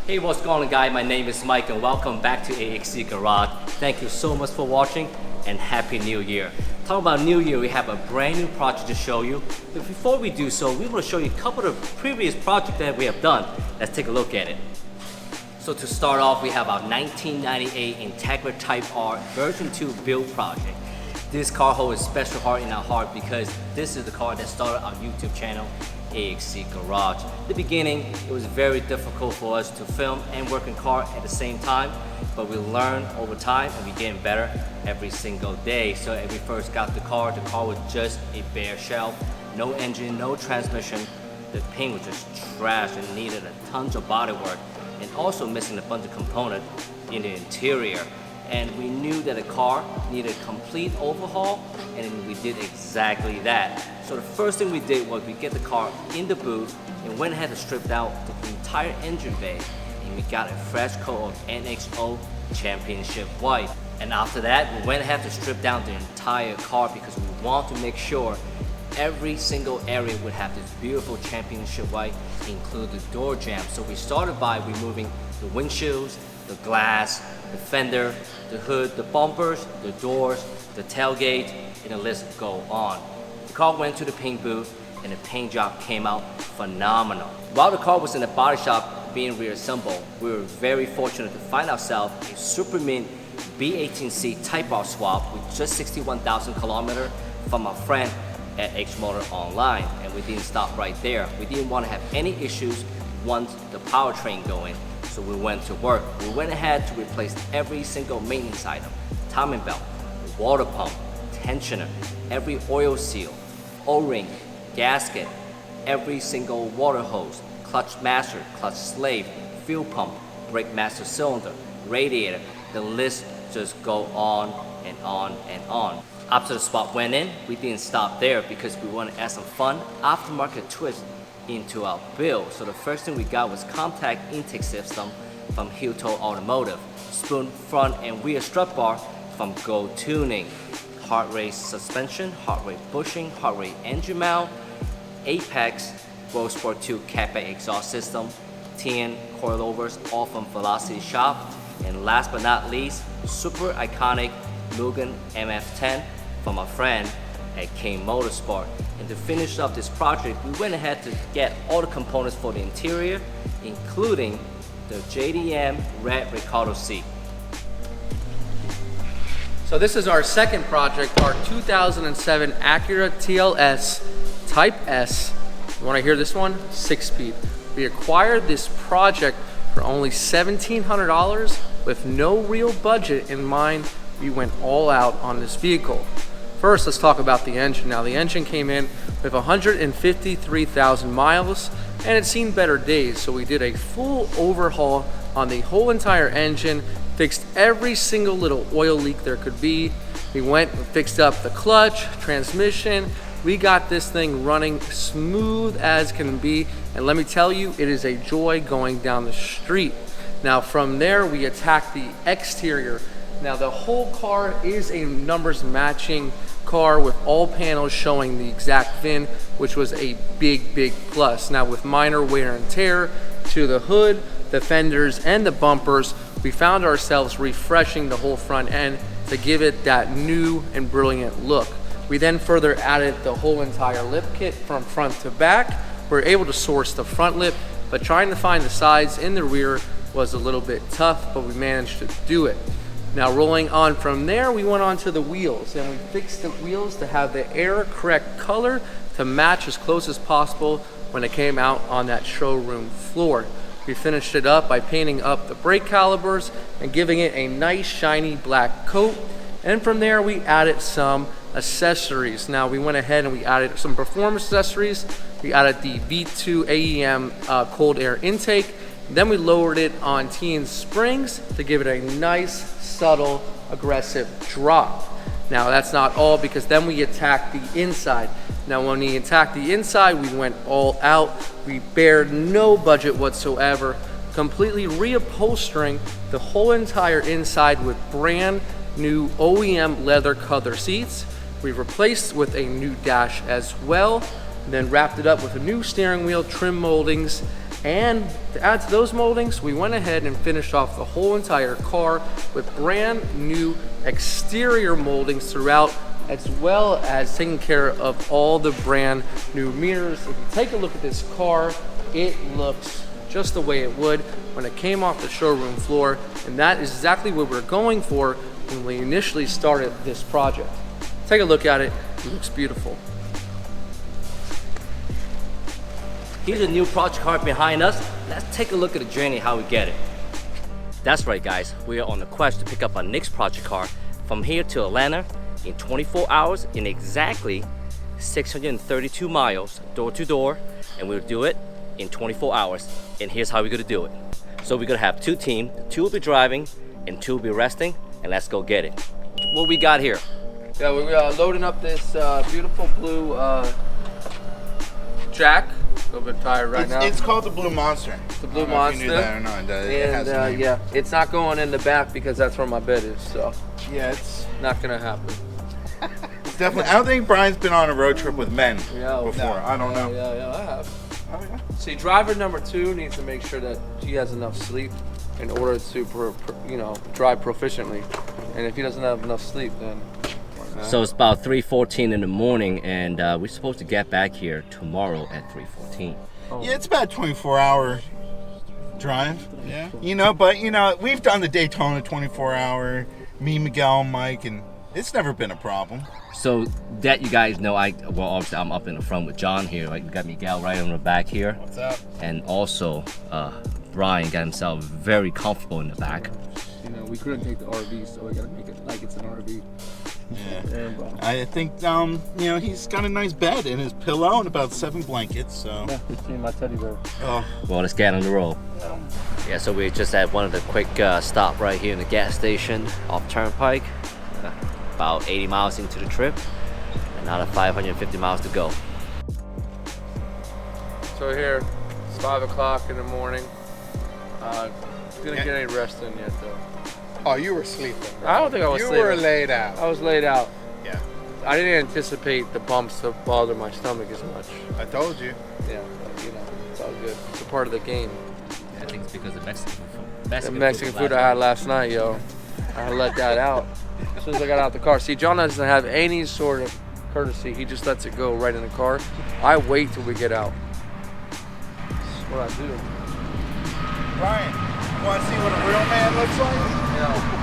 Hey, what's going on, guys? My name is Mike and welcome back to AHC Garage. Thank you so much for watching and Happy New Year. Talking about New Year, we have a brand new project to show you. But before we do so, we want to show you a couple of previous projects that we have done. Let's take a look at it. So to start off, we have our 1998 Integra Type R version 2 build project. This car holds a special heart in our heart because this is the car that started our YouTube channel, AHC Garage. In the beginning, it was very difficult for us to film and work in car at the same time, but we learned over time and we're getting better every single day. So when we first got the car was just a bare shell, no engine, no transmission. The paint was just trash and needed a tons of body work and also missing a bunch of components in the interior. And we knew that the car needed a complete overhaul, and we did exactly that. So the first thing we did was we get the car in the booth and went ahead and stripped out the entire engine bay, and we got a fresh coat of NXO Championship White. And after that, we went ahead to strip down the entire car because we want to make sure every single area would have this beautiful Championship White, include the door jamb. So we started by removing the windshields, the glass, the fender, the hood, the bumpers, the doors, the tailgate, and the list go on. The car went to the paint booth and the paint job came out phenomenal. While the car was in the body shop being reassembled, we were very fortunate to find ourselves a super mint B18C Type R swap with just 61,000 kilometers from our friend at H Motor Online. And we didn't stop right there. We didn't want to have any issues once the powertrain going. So we went to work. We went ahead to replace every single maintenance item: timing belt, water pump, tensioner, every oil seal, O-ring, gasket, every single water hose, clutch master, clutch slave, fuel pump, brake master cylinder, radiator. The list just go on and on and on. After the swap went in, we didn't stop there because we wanted to add some fun aftermarket twist into our build. So the first thing we got was contact intake system from Hito Automotive, spoon front and rear strut bar from Go Tuning, heart rate suspension, heart rate bushing, heart rate engine mount, Apex Road Sport 2 Cat exhaust system, TN coilovers all from Velocity Shop, and last but not least, super iconic Mugen MF10 from our friend at King Motorsport. And to finish up this project, we went ahead to get all the components for the interior, including the JDM red Ricardo seat. So this is our second project, our 2007 Acura TL Type S. You want to hear this one? 6-speed. We acquired this project for only $1,700 with no real budget in mind. We went all out on this vehicle. First, let's talk about the engine. Now, the engine came in with 153,000 miles and it's seen better days. So we did a full overhaul on the whole entire engine, fixed every single little oil leak there could be. We went and fixed up the clutch, transmission. We got this thing running smooth as can be. And let me tell you, it is a joy going down the street. Now, from there, we attacked the exterior. Now, the whole car is a numbers matching car with all panels showing the exact VIN, which was a big plus. Now, with minor wear and tear to the hood, the fenders, and the bumpers, we found ourselves refreshing the whole front end to give it that new and brilliant look. We then further added the whole entire lip kit from front to back. We were able to source the front lip, but trying to find the sides in the rear was a little bit tough, but we managed to do it. Now, rolling on from there, we went on to the wheels and we fixed the wheels to have the air correct color to match as close as possible when it came out on that showroom floor. We finished it up by painting up the brake calipers and giving it a nice shiny black coat. And from there, we added some accessories. Now, we went ahead and we added some performance accessories. We added the V2 AEM cold air intake. Then we lowered it on T and springs to give it a nice, subtle, aggressive drop. Now, that's not all, because then we attacked the inside. Now, when we attacked the inside, we went all out. We bared no budget whatsoever, completely reupholstering the whole entire inside with brand new OEM leather color seats. We replaced with a new dash as well, then wrapped it up with a new steering wheel, trim moldings, And to add to those moldings, we went ahead and finished off the whole entire car with brand new exterior moldings throughout, as well as taking care of all the brand new mirrors. If you take a look at this car, it looks just the way it would when it came off the showroom floor, and that is exactly what we're going for when we initially started this project. Take a look at it, it looks beautiful. Here's a new project car behind us. Let's take a look at the journey, how we get it. That's right, guys. We are on the quest to pick up our next project car from here to Atlanta in 24 hours in exactly 632 miles door to door, and we'll do it in 24 hours. And here's how we're gonna do it. So we're gonna have two teams, two will be driving and two will be resting, and let's go get it. What we got here? Yeah, we're loading up this beautiful blue Jack. A little bit tired right now. It's called the Blue Monster. The Blue I don't know Monster. if you knew that or not. It has a name. Yeah, it's not going in the back because that's where my bed is, so Yeah, it's not gonna happen. definitely. I don't think Brian's been on a road trip with men Yeah, before. no. I don't know. Yeah, I have. Oh, yeah. See, driver number 2 needs to make sure that he has enough sleep in order to, drive proficiently. And if he doesn't have enough sleep, then So it's about 3:14 in the morning, and we're supposed to get back here tomorrow at 3:14. Yeah, it's about a 24-hour drive. Yeah. But we've done the Daytona 24-hour. Me, Miguel, Mike, and it's never been a problem. So that you guys know, obviously I'm up in the front with John here. Like, we got Miguel right on the back here. What's up? And also, Brian got himself very comfortable in the back. we couldn't take the RV, so we gotta make it like it's an RV. Yeah. I think he's got a nice bed and his pillow and about 7 blankets. So. Yeah, it's me and my teddy bear. Oh. Well, let's get on the roll. Yeah, so we just had one of the quick stop right here in the gas station off Turnpike. About 80 miles into the trip, another 550 miles to go. So here, it's 5 o'clock in the morning. Didn't get any rest in yet though. Oh, you were sleeping. Bro. I don't think I was You sleeping. were laid out. I was laid out. Yeah. I didn't anticipate the bumps to bother my stomach as much. I told you. Yeah, but, it's all good. It's a part of the game. I think it's because of Mexican food. The Mexican food I had last night, yo. I let that out as soon as I got out the car. See, John doesn't have any sort of courtesy. He just lets it go right in the car. I wait till we get out. That's what I do. Brian, you want to see what a real man looks like? Yeah.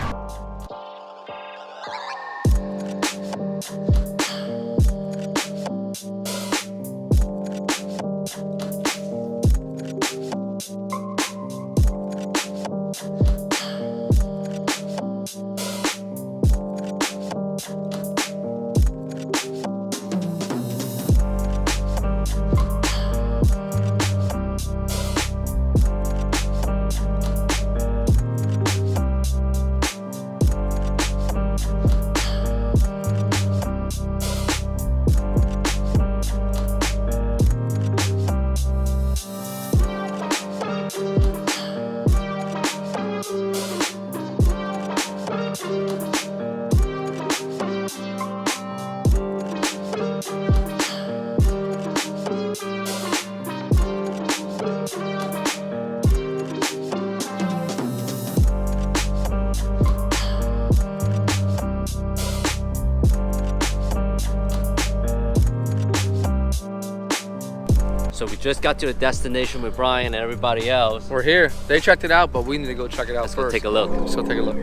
So we just got to the destination with Brian and everybody else. We're here. They checked it out, but we need to go check it out Let's first. go take a look. Let's go take a look.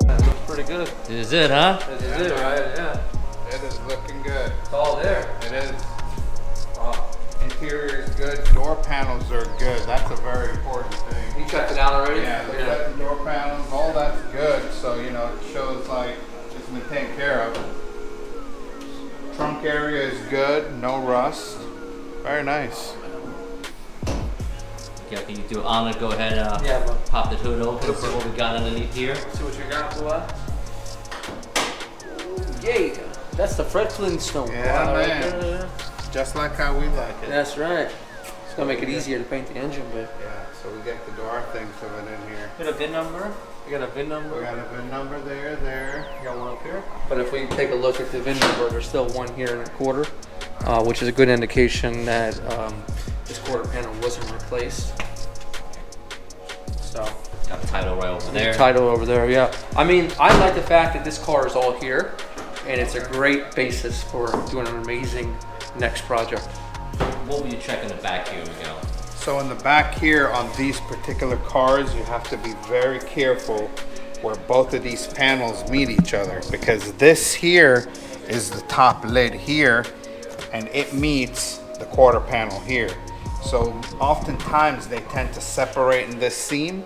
That looks pretty good. This is it, huh? This is it, right? Yeah. It is looking good. It's all there. It is. Interior is good. Door panels are good. That's a very important thing. You checked it out already? Yeah, look at the door panels. All that's good. So, it shows like it's been taken care of. Trunk area is good. No rust. Very nice. Yeah, can you do honor? Go ahead and Yeah, bro. pop the hood open and see what we got underneath here. See what you got, boy. Yeah, that's the Fred Flintstone. Yeah, boy, right man. there. Just like how we like it. That's right. It's gonna make it easier to paint the engine, but. Yeah, so we get the door things of it in here. Put a VIN number? We got a VIN number. We got a VIN number there. We got one up here. But if we take a look at the VIN number, there's still one here and a quarter, which is a good indication that this quarter panel wasn't replaced. So Got the title right over there. title over there, yeah. I mean, I like the fact that this car is all here, and it's a great basis for doing an amazing next project. What will you check in the back here, Miguel? So in the back here on these particular cars, you have to be very careful where both of these panels meet each other, because this here is the top lid here and it meets the quarter panel here. So oftentimes they tend to separate in this seam.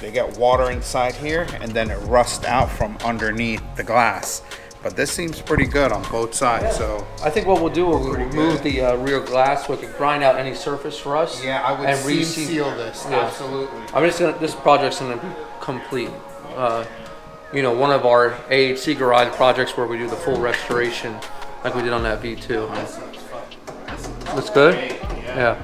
They get water inside here and then it rusts out from underneath the glass. But this seems pretty good on both sides. So I think what we'll do is we'll remove the rear glass so we can grind out any surface for us. yeah, I would and seam re-seam. seal this, Yeah. absolutely. I'm just gonna, this project's gonna be complete. You know, one of our AHC garage projects where we do the full restoration like we did on that V2. Looks good? Yeah.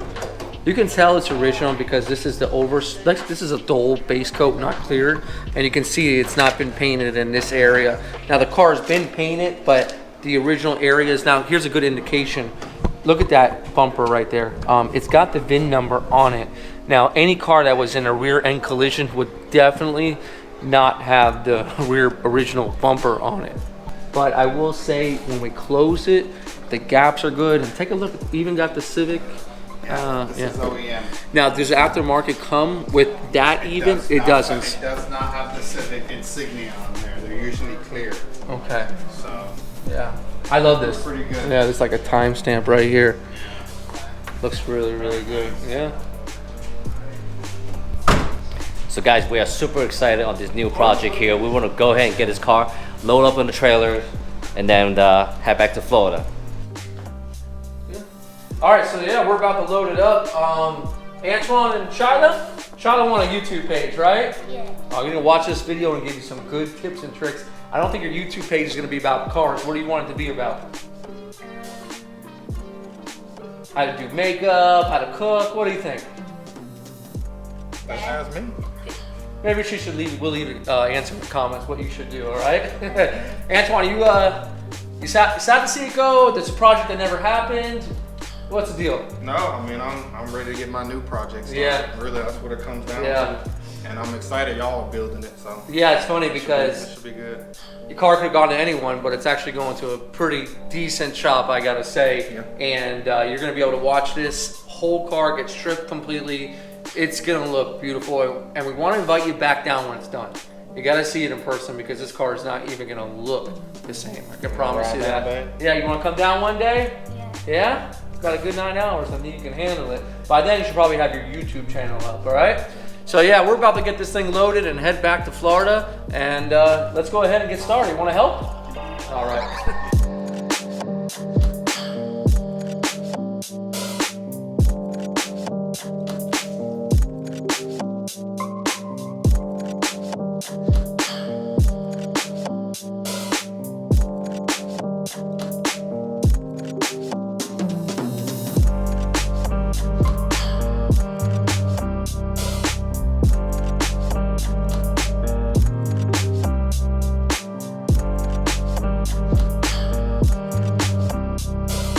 You can tell it's original because this is this is a dull base coat, not cleared, and you can see it's not been painted in this area. Now the car's been painted, but the original areas, now here's a good indication. Look at that bumper right there. It's got the VIN number on it. Now any car that was in a rear end collision would definitely not have the rear original bumper on it. But I will say when we close it, the gaps are good. And take a look, even got the Civic. This is OEM. Now, does aftermarket come with that even? It doesn't. It does not have the Civic insignia on there. They're usually clear. Okay. So Yeah. I love this. pretty good. Yeah, there's like a timestamp right here. Looks really, really good. Yeah. So guys, we are super excited on this new project here. We want to go ahead and get this car, load up on the trailer, and then head back to Florida. All right, so yeah, we're about to load it up. Antoine and Shyla? Shyla want a YouTube page, right? Yeah. You're gonna watch this video and give you some good tips and tricks. I don't think your YouTube page is gonna be about cars. What do you want it to be about? How to do makeup, how to cook, what do you think? That's me. Maybe she should leave, we'll leave it, answer in the comments what you should do, all right? Antoine, you sad to see it go? There's a project that never happened. What's the deal? No, I mean I'm ready to get my new project started. Yeah. Really, that's what it comes down Yeah. to. And I'm excited y'all are building it. So Yeah, it's funny it because should be good. your car could have gone to anyone, but it's actually going to a pretty decent shop, I gotta say. Yeah. And you're gonna be able to watch this whole car get stripped completely. It's gonna look beautiful, and we want to invite you back down when it's done. You gotta see it in person because this car is not even gonna look the same. I can promise you ride that. that, babe? Yeah, you wanna come down one day? Yeah. Yeah? Got a good 9 hours, I think you can handle it. By then you should probably have your YouTube channel up, all right? So yeah, we're about to get this thing loaded and head back to Florida, and let's go ahead and get started. You wanna help? All right.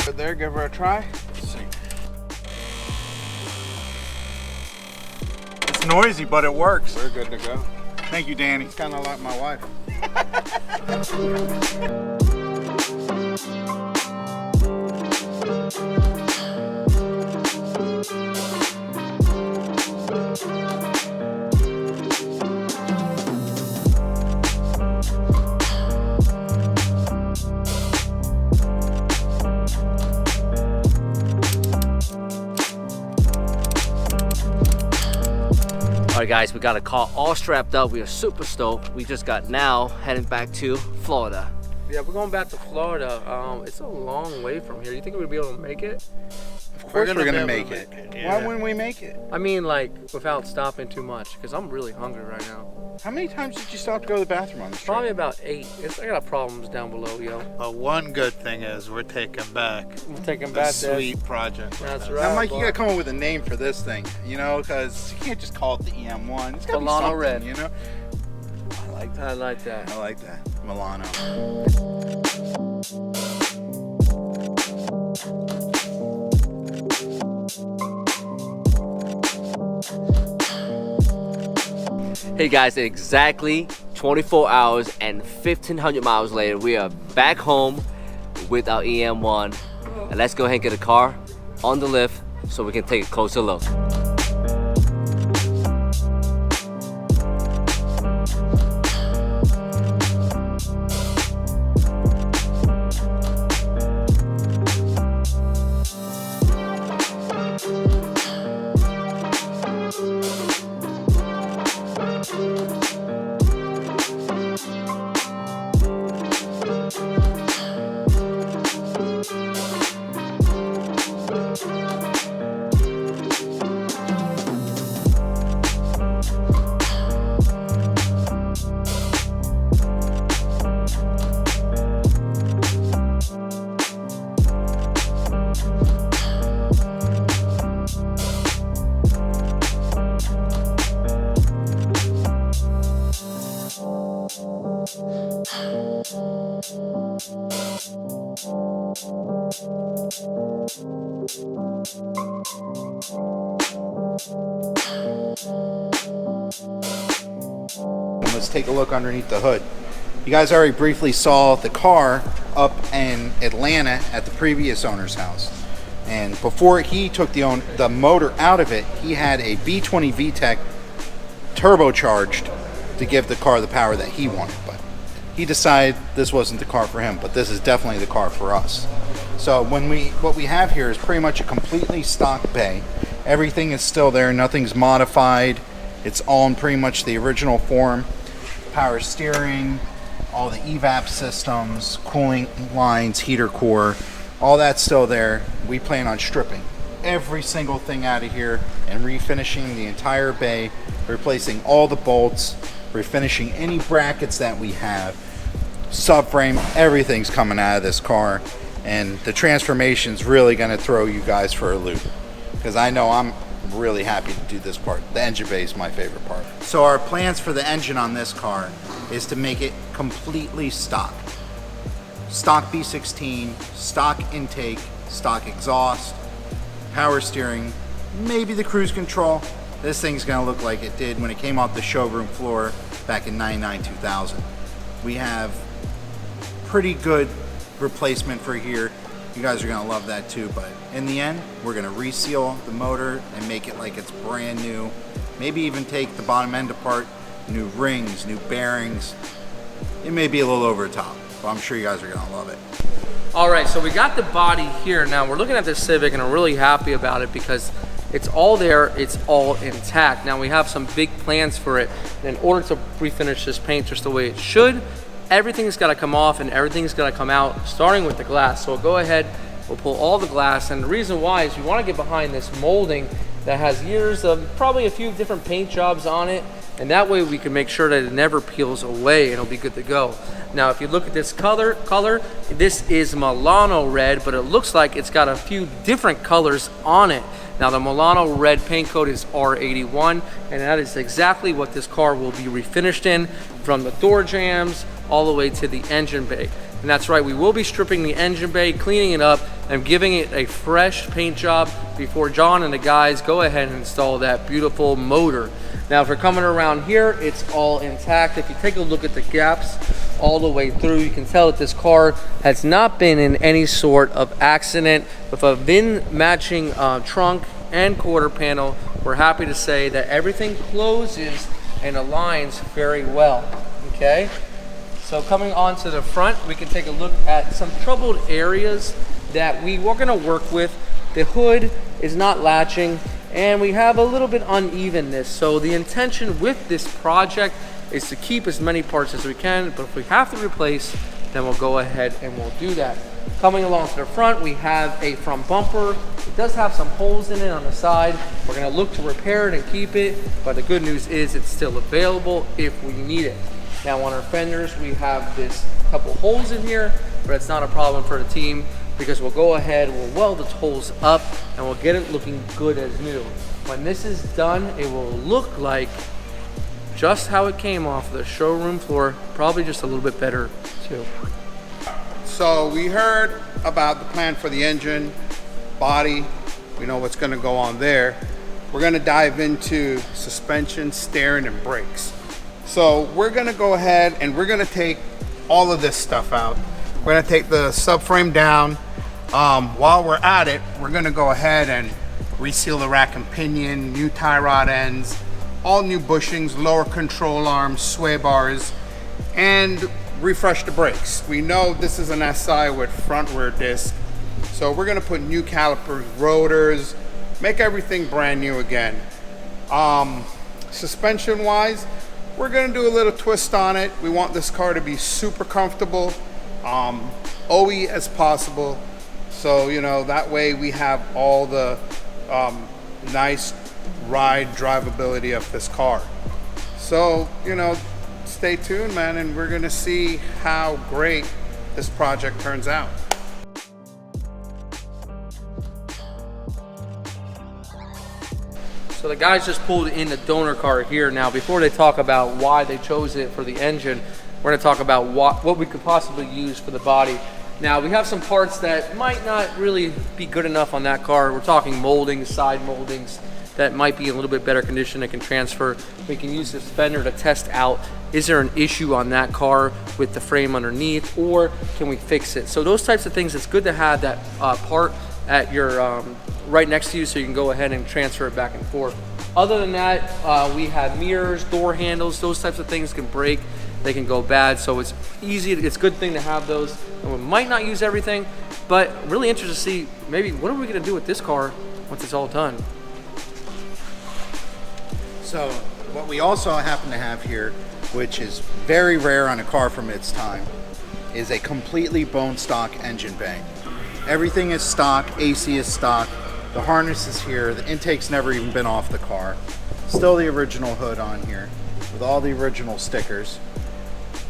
Good there, give her a try. Let's see. It's noisy, but it works. We're good to go. Thank you, Danny. It's kind of like my wife. All right guys, we got a car all strapped up. We are super stoked. We just got now heading back to Florida. Yeah, we're going back to Florida. It's a long way from here. You think we'd be able to make it? Of course we're gonna be make able to it. make it, Why yeah. wouldn't we make it? I mean, like, without stopping too much, because I'm really hungry right now. How many times did you stop to go to the bathroom on this trip? Probably about 8. I got problems down below, yo. One good thing is we're taking back I'm taking the back that. sweet project. That's Now, right. Mike, you boy. gotta come up with a name for this thing, you know, because you can't just call it the EM1. It's gotta be Milano something, Red. you know. like that. I like that. I like that. Milano. Hey guys, exactly 24 hours and 1,500 miles later, we are back home with our EM1. And let's go ahead and get a car on the lift so we can take a closer look. Let's take a look underneath the hood. You guys already briefly saw the car up in Atlanta at the previous owner's house. And before he took the motor out of it, he had a V20 VTEC turbocharged to give the car the power that he wanted. But he decided this wasn't the car for him, but this is definitely the car for us. So what we have here is pretty much a completely stock bay. Everything is still there, nothing's modified. It's all in pretty much the original form. Power steering, all the evap systems, cooling lines, heater core, all that's still there. We plan on stripping every single thing out of here and refinishing the entire bay, replacing all the bolts, refinishing any brackets that we have, subframe, everything's coming out of this car. And the transformation's really gonna throw you guys for a loop, because I know I'm really happy to do this part. The engine bay is my favorite part. So our plans for the engine on this car is to make it completely stock. Stock B16, stock intake, stock exhaust, power steering, maybe the cruise control. This thing's gonna look like it did when it came off the showroom floor back in 99, 2000. We have pretty good replacement for here. You guys are gonna love that too, but in the end, we're gonna reseal the motor and make it like it's brand new. Maybe even take the bottom end apart, new rings, new bearings. It may be a little over the top, but I'm sure you guys are gonna love it. All right, so we got the body here. Now we're looking at this Civic and I'm really happy about it because it's all there, it's all intact. Now we have some big plans for it. And in order to refinish this paint just the way it should, everything's gotta come off and everything's gotta come out, starting with the glass. So we'll go ahead, we'll pull all the glass, and the reason why is we wanna get behind this molding that has years of probably a few different paint jobs on it, and that way we can make sure that it never peels away and it'll be good to go. Now if you look at this color, this is Milano red, but it looks like it's got a few different colors on it. Now the Milano red paint code is R81, and that is exactly what this car will be refinished in, from the door jambs all the way to the engine bay. And that's right, we will be stripping the engine bay, cleaning it up, and giving it a fresh paint job before John and the guys go ahead and install that beautiful motor. Now if we're coming around here, it's all intact. If you take a look at the gaps all the way through, you can tell that this car has not been in any sort of accident. With a VIN matching trunk and quarter panel, we're happy to say that everything closes and aligns very well, okay? So coming onto the front, we can take a look at some troubled areas that we're gonna work with. The hood is not latching and we have a little bit unevenness. So the intention with this project is to keep as many parts as we can, but if we have to replace, then we'll go ahead and we'll do that. Coming along to the front, we have a front bumper. It does have some holes in it on the side. We're gonna look to repair it and keep it, but the good news is it's still available if we need it. Now on our fenders, we have this couple holes in here, but it's not a problem for the team because we'll go ahead, we'll weld the holes up and we'll get it looking good as new. When this is done, it will look like just how it came off the showroom floor, probably just a little bit better too. So we heard about the plan for the engine, body. We know what's going to go on there. We're going to dive into suspension, steering, and brakes. So we're going to go ahead and we're going to take all of this stuff out. We're going to take the subframe down. While we're at it, we're going to go ahead and reseal the rack and pinion, new tie rod ends, all new bushings, lower control arms, sway bars, and refresh the brakes. We know this is an SI with front rear disc, so we're going to put new calipers, rotors, make everything brand new again. Suspension wise, we're going to do a little twist on it. We want this car to be super comfortable, OE as possible, so you know that way we have all the nice ride drivability of this car. So you know, stay tuned, man, and we're gonna see how great this project turns out. So the guys just pulled in the donor car here. Now, before they talk about why they chose it for the engine, we're gonna talk about what we could possibly use for the body. Now, we have some parts that might not really be good enough on that car. We're talking moldings, side moldings, that might be in a little bit better condition that can transfer. We can use this fender to test out, is there an issue on that car with the frame underneath, or can we fix it? So those types of things, it's good to have that part at your right next to you so you can go ahead and transfer it back and forth. Other than that, we have mirrors, door handles, those types of things can break, they can go bad, so it's easy, it's a good thing to have those. And we might not use everything, but really interested to see maybe what are we gonna do with this car once it's all done. So what we also happen to have here, which is very rare on a car from its time, is a completely bone stock engine bay. Everything is stock, AC is stock, the harness is here, the intake's never even been off the car. Still the original hood on here with all the original stickers.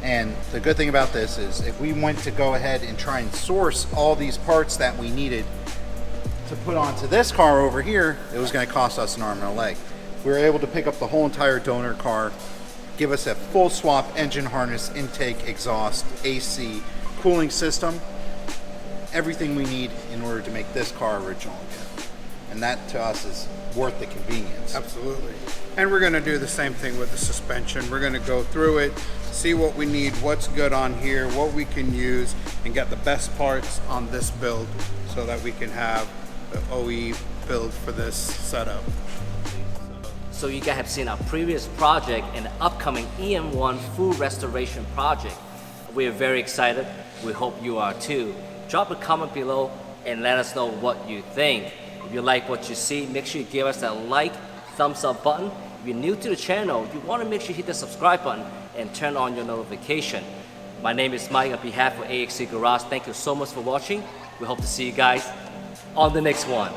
And the good thing about this is if we went to go ahead and try and source all these parts that we needed to put onto this car over here, it was going to cost us an arm and a leg. We were able to pick up the whole entire donor car, give us a full swap engine harness, intake, exhaust, AC, cooling system, everything we need in order to make this car original again. And that to us is worth the convenience. Absolutely. And we're going to do the same thing with the suspension. We're going to go through it, see what we need, what's good on here, what we can use, and get the best parts on this build so that we can have the OE build for this setup. So you guys have seen our previous project and the upcoming EM1 full restoration project. We are very excited. We hope you are too. Drop a comment below and let us know what you think. If you like what you see, make sure you give us that like, thumbs up button. If you're new to the channel, you want to make sure you hit the subscribe button and turn on your notification. My name is Mike on behalf of AHC Garage. Thank you so much for watching. We hope to see you guys on the next one.